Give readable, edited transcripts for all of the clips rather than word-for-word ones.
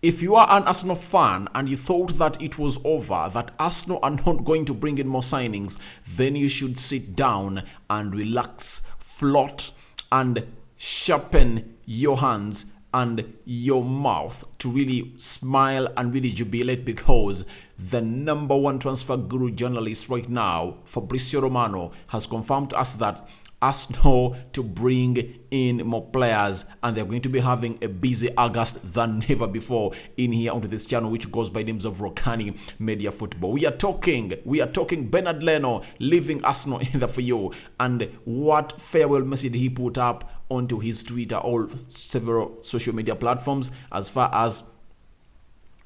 If you are an Arsenal fan and you thought that it was over, that Arsenal are not going to bring in more signings, then you should sit down and relax, float, and sharpen your hands and your mouth to really smile and really jubilate, because the number one transfer guru journalist right now, Fabricio Romano, has confirmed to us that Arsenal to bring in more players, and they're going to be having a busy August than never before in here onto this channel, which goes by names of Rokani Media Football. We are talking Bernard Leno leaving Arsenal in the for you, and what farewell message he put up onto his Twitter, all several social media platforms, as far as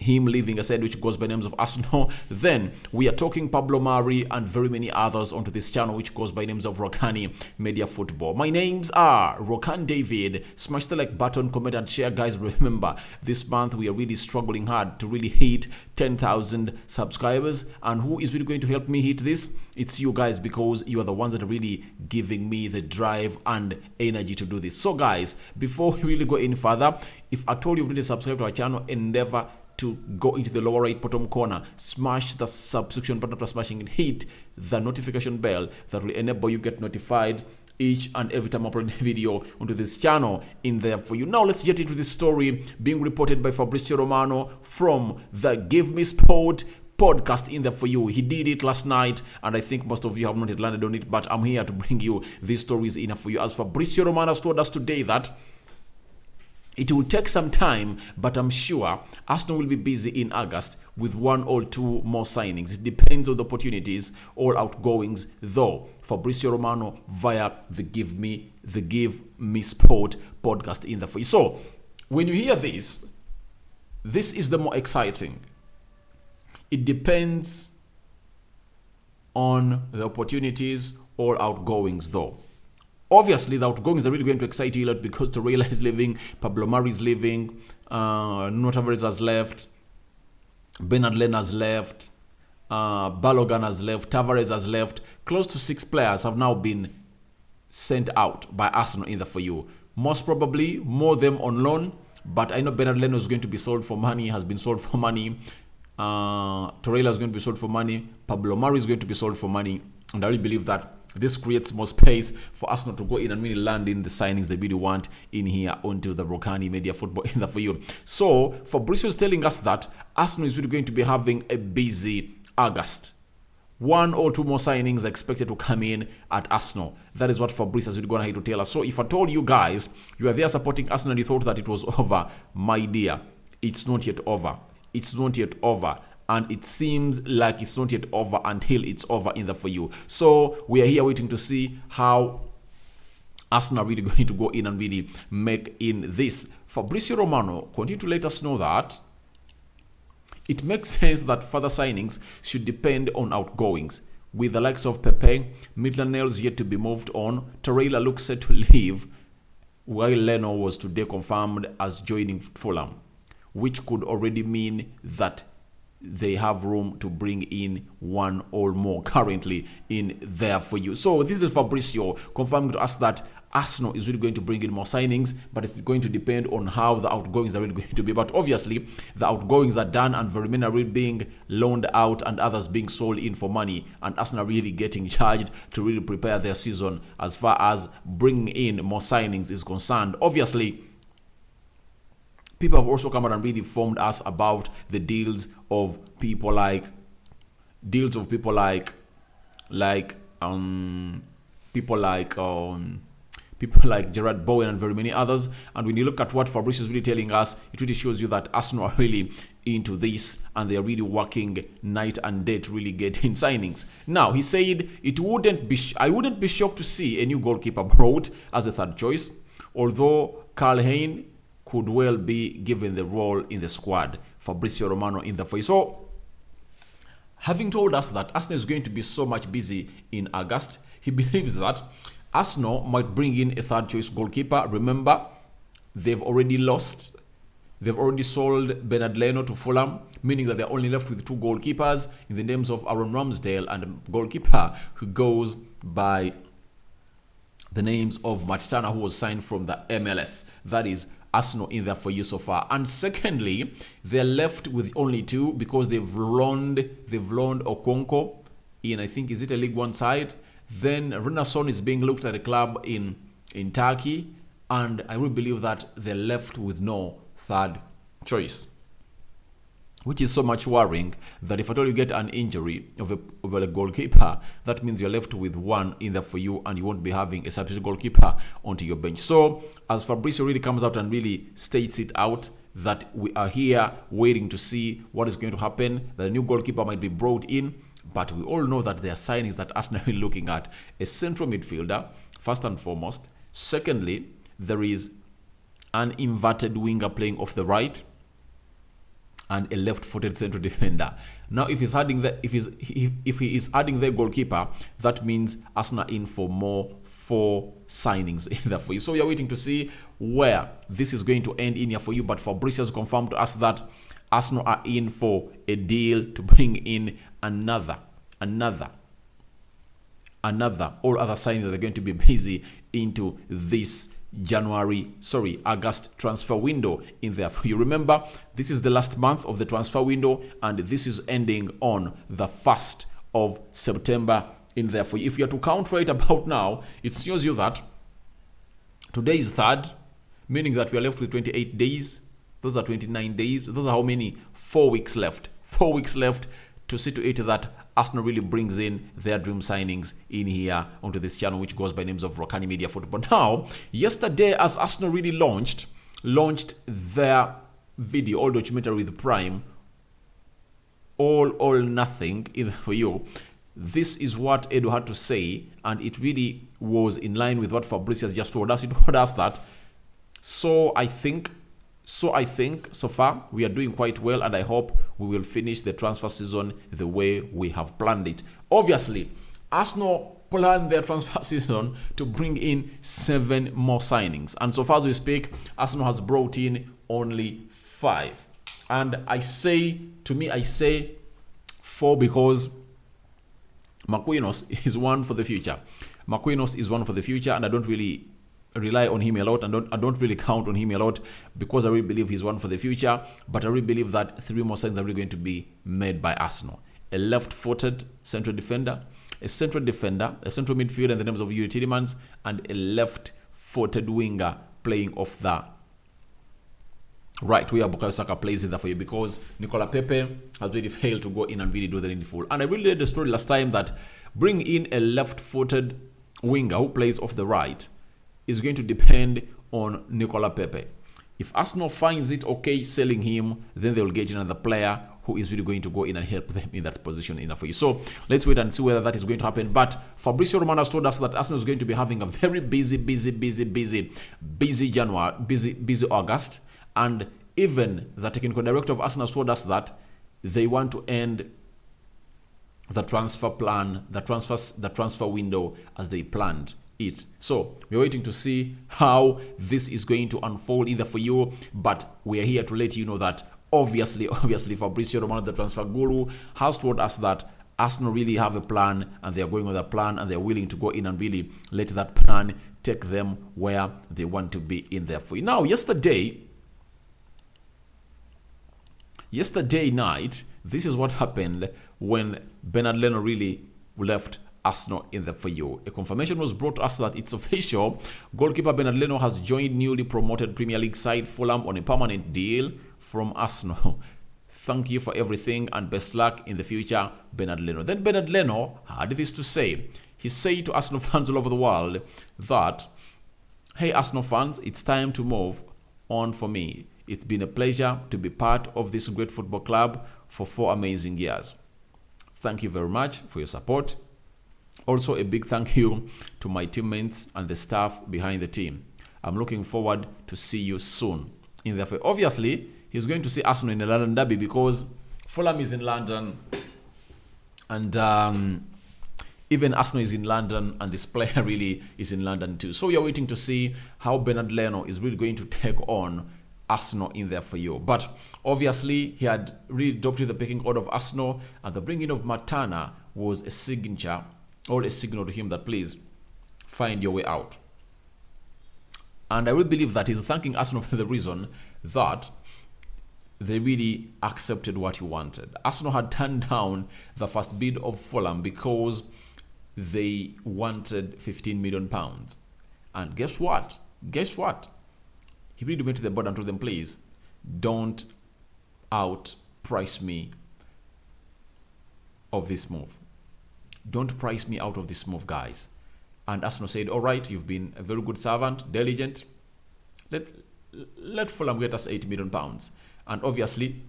him leaving aside, which goes by names of Arsenal. Then we are talking Pablo Mari and very many others onto this channel, which goes by names of Rokani Media Football. My names are Rokani David. Smash the like button, comment and share, guys. Remember, this month we are really struggling hard to really hit 10,000 subscribers, and who is really going to help me hit this? It's you guys, because you are the ones that are really giving me the drive and energy to do this. So guys, before we really go any further, if at all you've really subscribed to our channel, endeavor to go into the lower right bottom corner, smash the subscription button after smashing it, hit the notification bell that will enable you get notified each and every time I upload a video onto this channel in there for you. Now let's get into this story being reported by Fabricio Romano from the Give Me Sport podcast in there for you. He did it last night, and I think most of you have not yet landed on it, but I'm here to bring you these stories in for you. As Fabricio Romano has told us today that it will take some time, but I'm sure Arsenal will be busy in August with one or two more signings. It depends on the opportunities, all outgoings, though. Fabricio Romano via the Give Me Sport podcast in the for you. So when you hear this is the more exciting. It depends on the opportunities, all outgoings, though. Obviously, the outgoings are really going to excite you a lot, because Torreira is leaving, Pablo Mari is leaving, Nuno Tavares has left, Bernard Leno has left, Balogun has left, Tavares has left. Close to 6 players have now been sent out by Arsenal in the for you. Most probably more of them on loan, but I know Bernard Leno is going to be sold for money, has been sold for money. Torreira is going to be sold for money. Pablo Mari is going to be sold for money, and I really believe that this creates more space for Arsenal to go in and really land in the signings they really want in here onto the Rokani Media Football in the for you. So Fabricio is telling us that Arsenal is really going to be having a busy August. 1 or 2 more signings are expected to come in at Arsenal. That is what Fabricio is really going to tell us. So if I told you guys you are there supporting Arsenal and you thought that it was over, my dear, it's not yet over. It's not yet over. And it seems like it's not yet over until it's over in the for you. So we are here waiting to see how Arsenal are really going to go in and really make in this. Fabricio Romano continue to let us know that it makes sense that further signings should depend on outgoings. With the likes of Pepe, Maitland-Niles yet to be moved on, Torreira looks set to leave, while Leno was today confirmed as joining Fulham, which could already mean that they have room to bring in 1 or more currently in there for you. So this is Fabricio confirming to us that Arsenal is really going to bring in more signings, but it's going to depend on how the outgoings are really going to be. But obviously, the outgoings are done, and very many are really being loaned out and others being sold in for money, and Arsenal really getting charged to really prepare their season as far as bringing in more signings is concerned. Obviously, people have also come out and really informed us about the deals of people like Gerard Bowen and very many others. And when you look at what Fabricio is really telling us, it really shows you that Arsenal are really into this, and they are really working night and day to really get in signings. Now, he said I wouldn't be shocked to see a new goalkeeper brought as a third choice, although Karl Hein could well be given the role in the squad. Fabricio Romano in the face. So, having told us that Arsenal is going to be so much busy in August, he believes that Arsenal might bring in a third choice goalkeeper. Remember, they've already sold Bernard Leno to Fulham, meaning that they're only left with 2 goalkeepers in the names of Aaron Ramsdale and a goalkeeper who goes by the names of Matt Turner, who was signed from the MLS. That is Arsenal in there for you so far. And secondly, they're left with only 2 because they've loaned Okonkwo in, I think, is it a League One side? Then Renason is being looked at a club in Turkey, and I will believe that they're left with no third choice, which is so much worrying that if at all you get an injury of a goalkeeper, that means you're left with 1 in there for you, and you won't be having a substitute goalkeeper onto your bench. So as Fabricio really comes out and really states it out, that we are here waiting to see what is going to happen, that a new goalkeeper might be brought in, but we all know that there are signings that Arsenal are looking at. A central midfielder, first and foremost. Secondly, there is an inverted winger playing off the right, and a left-footed central defender. Now, if he's adding if he is adding their goalkeeper, that means Arsenal in for more 4 signings in there for you. So we are waiting to see where this is going to end in here for you. But Fabricio has confirmed to us that Arsenal are in for a deal to bring in another all other signings that are going to be busy into this August transfer window in there for you. Remember, this is the last month of the transfer window, and this is ending on the 1st of September in there for you. If you are to count right about now, it shows you that today is 3rd, meaning that we are left with 28 days. Those are 29 days. Those are how many? 4 weeks left. 4 weeks left to see to it that Arsenal really brings in their dream signings in here onto this channel, which goes by names of Rokani Media Football. Now, yesterday, as Arsenal really launched their video, all documentary with Prime, all or nothing in for you. This is what Edu had to say, and it really was in line with what Fabricio has just told us. He told us that. So I think so far we are doing quite well, and I hope we will finish the transfer season the way we have planned it. Obviously, Arsenal planned their transfer season to bring in 7 more signings, and so far as we speak, Arsenal has brought in only 5. And I say 4 because Marquinhos is one for the future. Marquinhos is one for the future, and I don't really rely on him a lot, and I don't really count on him a lot, because I really believe he's one for the future. But I really believe that 3 more signings are really going to be made by Arsenal. A left-footed central defender, a central midfielder in the names of Yuri Tielemans, and a left-footed winger playing off the right where Bukayo Saka plays in there for you, because Nicola Pepe has really failed to go in and really do the needful. And I really did the story last time that bring in a left-footed winger who plays off the right is going to depend on Nicola Pepe. If Arsenal finds it okay selling him, then they will get another player who is really going to go in and help them in that position enough for you. So let's wait and see whether that is going to happen. But Fabricio Romano has told us that Arsenal is going to be having a very busy January, busy August. And even the technical director of Arsenal has told us that they want to end the transfer plan, the transfer window as they planned it. So we're waiting to see how this is going to unfold either for you, but we are here to let you know that obviously Fabricio Romano, the transfer guru, has told us that Arsenal really have a plan, and they are going with a plan, and they're willing to go in and really let that plan take them where they want to be in there for you. Now, yesterday night, this is what happened when Bernard Leno really left Arsenal in there for you. A confirmation was brought to us that it's official. Goalkeeper Bernard Leno has joined newly promoted Premier League side Fulham on a permanent deal from Arsenal. Thank you for everything and best luck in the future, Bernard Leno. Then Bernard Leno had this to say. He said to Arsenal fans all over the world that, hey Arsenal fans, it's time to move on for me. It's been a pleasure to be part of this great football club for 4 amazing years. Thank you very much for your support. Also, a big thank you to my teammates and the staff behind the team. I'm looking forward to see you soon. In the obviously, he's going to see Arsenal in the London derby because Fulham is in London, and even Arsenal is in London, and this player really is in London too. So we are waiting to see how Bernard Leno is really going to take on Arsenal in there for you. But obviously, he had really adopted the pecking order of Arsenal, and the bringing of Matana was a signature or a signal to him that please find your way out. And I really believe that he's thanking Arsenal for the reason that they really accepted what he wanted. Arsenal had turned down the first bid of Fulham because they wanted £15 million. And guess what? He really went to the board and told them, please, don't outprice me of this move. Don't price me out of this move, guys. And Arsenal said, all right, you've been a very good servant, diligent. Let Fulham get us £8 million. And obviously,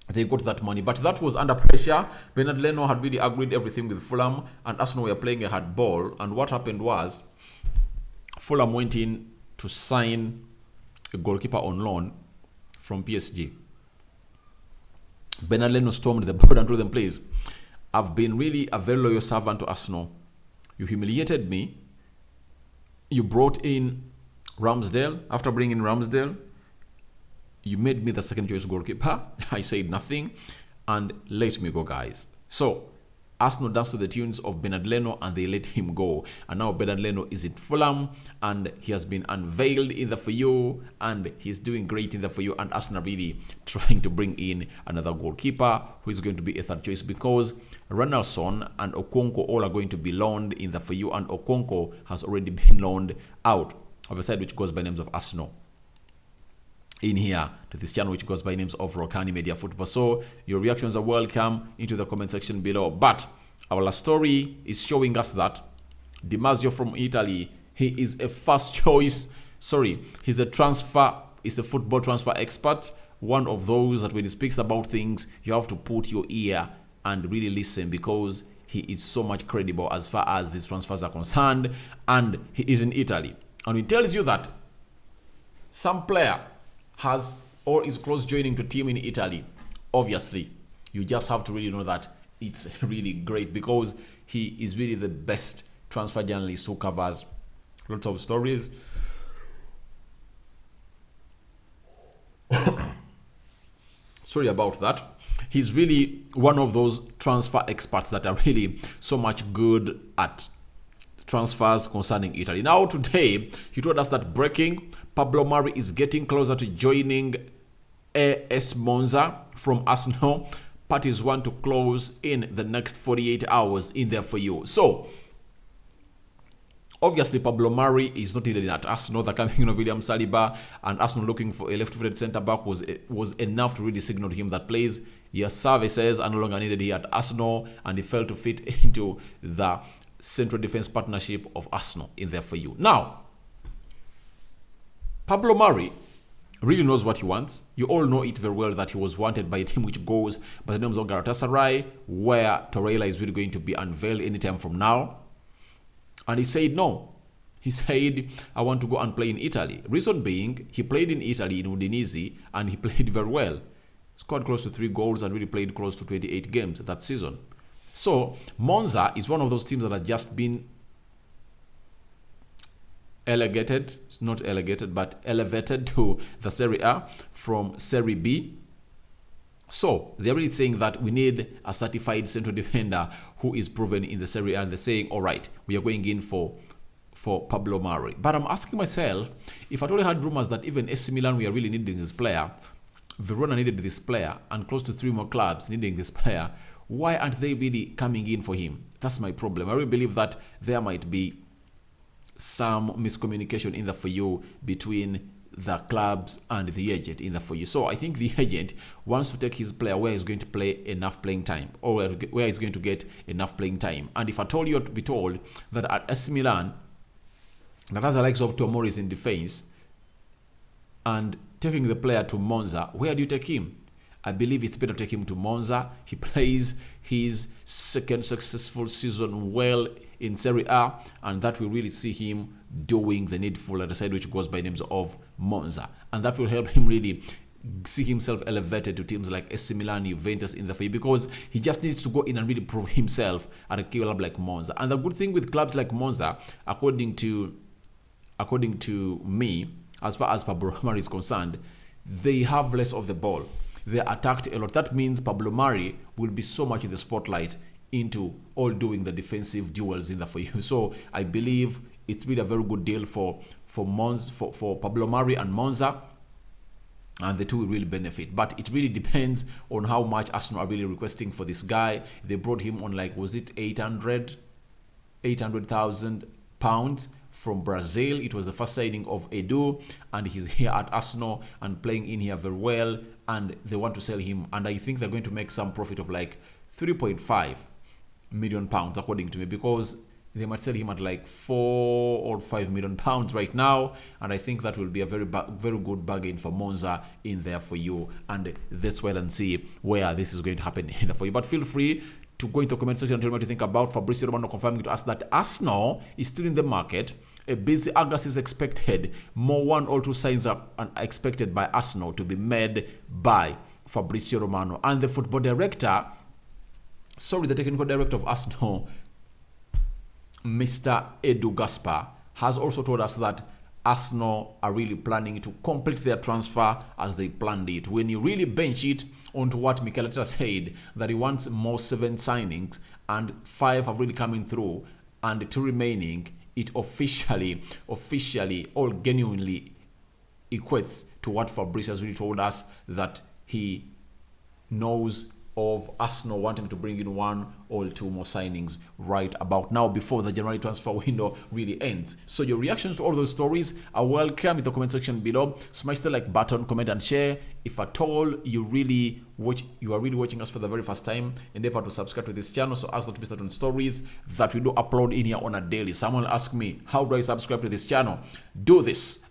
they got that money. But that was under pressure. Bernard Leno had really agreed everything with Fulham, and Arsenal were playing a hard ball. And what happened was, Fulham went in to sign a goalkeeper on loan from PSG. Bernard Leno stormed the board and told them, please, I've been really a very loyal servant to Arsenal. You humiliated me. You brought in Ramsdale. After bringing Ramsdale, you made me the second choice goalkeeper. I said nothing, and let me go, guys. So Arsenal danced to the tunes of Bernard Leno and they let him go. And now Bernard Leno is in Fulham and he has been unveiled in the FAU and he's doing great in the FAU, and Arsenal really trying to bring in another goalkeeper who is going to be a third choice, because Ronaldson and Okonkwo all are going to be loaned in the FAU, and Okonkwo has already been loaned out of a side which goes by names of Arsenal in here to this channel which goes by names of Rokani Media Football. So your reactions are welcome into the comment section below. But our last story is showing us that Di from Italy, he is a first choice, he's a football transfer expert, one of those that when he speaks about things you have to put your ear and really listen, because he is so much credible as far as these transfers are concerned, and he is in Italy. And he tells you that some player has or is close joining to team in Italy. Obviously, you just have to really know that it's really great, because he is really the best transfer journalist who covers lots of stories. Sorry about that. He's really one of those transfer experts that are really so much good at transfers concerning Italy. Now today, he told us that breaking, Pablo Mari is getting closer to joining AS Monza from Arsenal. Parties want to close in the next 48 hours in there for you. So, obviously, Pablo Mari is not needed at Arsenal. The coming of William Saliba and Arsenal looking for a left-footed centre-back was enough to really signal to him that plays your services are no longer needed here at Arsenal, and he failed to fit into the central defense partnership of Arsenal in there for you. Now, Pablo Mari really knows what he wants. You all know it very well that he was wanted by a team which goes by the names of Galatasaray, where Torreira is really going to be unveiled anytime from now. And he said no. He said, I want to go and play in Italy. Reason being, he played in Italy in Udinese and he played very well. Scored close to 3 goals and really played close to 28 games that season. So, Monza is one of those teams that have just been elevated to the Serie A from Serie B. So, they're really saying that we need a certified central defender who is proven in the Serie A, and they're saying, all right, we are going in for Pablo Mari. But I'm asking myself, if I already had rumors that even AC Milan we are really needing this player, Verona needed this player, and close to 3 more clubs needing this player, why aren't they really coming in for him? That's my problem. I really believe that there might be some miscommunication in the FAU between the clubs and the agent in the FAU. So I think the agent wants to take his player where he's going to play enough playing time, or where he's going to get enough playing time. And if at all you're to be told that at AC Milan, that has the likes of Tomori in defense, and taking the player to Monza, where do you take him? I believe it's better to take him to Monza. He plays his second successful season well in Serie A, and that will really see him doing the needful at a side which goes by names of Monza, and that will help him really see himself elevated to teams like AC Milan, Juventus in the FA, because he just needs to go in and really prove himself at a club like Monza. And the good thing with clubs like Monza, according to me, as far as Pablo Mari is concerned, they have less of the ball. They are attacked a lot. That means Pablo Mari will be so much in the spotlight into all doing the defensive duels in the FAU. So I believe it's been a very good deal for Pablo Mari and Monza, and the two will really benefit. But it really depends on how much Arsenal are really requesting for this guy. They brought him on, like, was it 800,000 pounds from Brazil. It was the first signing of Edu, and he's here at Arsenal and playing in here very well, and they want to sell him, and I think they're going to make some profit of like 3.5 million pounds according to me, because they might sell him at like 4 or 5 million pounds right now, and I think that will be a very good bargain for Monza in there for you. And let's wait and see where this is going to happen in there for you. But feel free to go into the comment section and tell me what you think about Fabrizio Romano confirming to us that Arsenal is still in the market. A busy August is expected. More 1 or 2 signs are expected by Arsenal to be made by Fabrizio Romano. And the football director, the technical director of Arsenal, Mr. Edu Gaspar, has also told us that Arsenal are really planning to complete their transfer as they planned it. When you really bench it onto what Mikel Arteta said, that he wants more 7 signings and 5 have really coming through and 2 remaining, it officially or genuinely equates to what Fabricio has really told us, that he knows of Arsenal wanting to bring in 1 or 2 more signings right about now before the January transfer window really ends. So your reactions to all those stories are welcome in the comment section below. Smash the like button, comment and share. If at all you are really watching us for the very first time, endeavor to subscribe to this channel so as not to miss out on stories that we do upload in here on a daily. Someone asked me, how do I subscribe to this channel? Do this.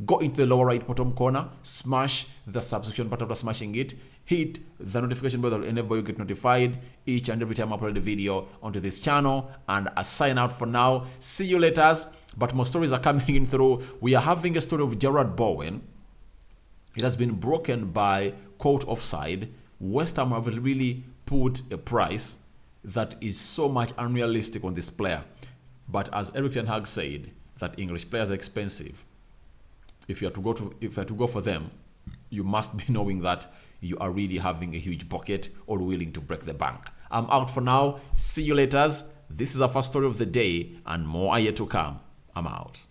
Go into the lower right bottom corner, smash the subscription button after smashing it, hit the notification bell that will enable you to get notified each and every time I upload a video onto this channel. And I sign out for now. See you later. But more stories are coming in through. We are having a story of Gerard Bowen. It has been broken by court offside. West Ham have really put a price that is so much unrealistic on this player. But as Erik ten Hag said, that English players are expensive. If you are to go for them, you must be knowing that you are really having a huge bucket or willing to break the bank. I'm out for now. See you later. This is our first story of the day, and more are yet to come. I'm out.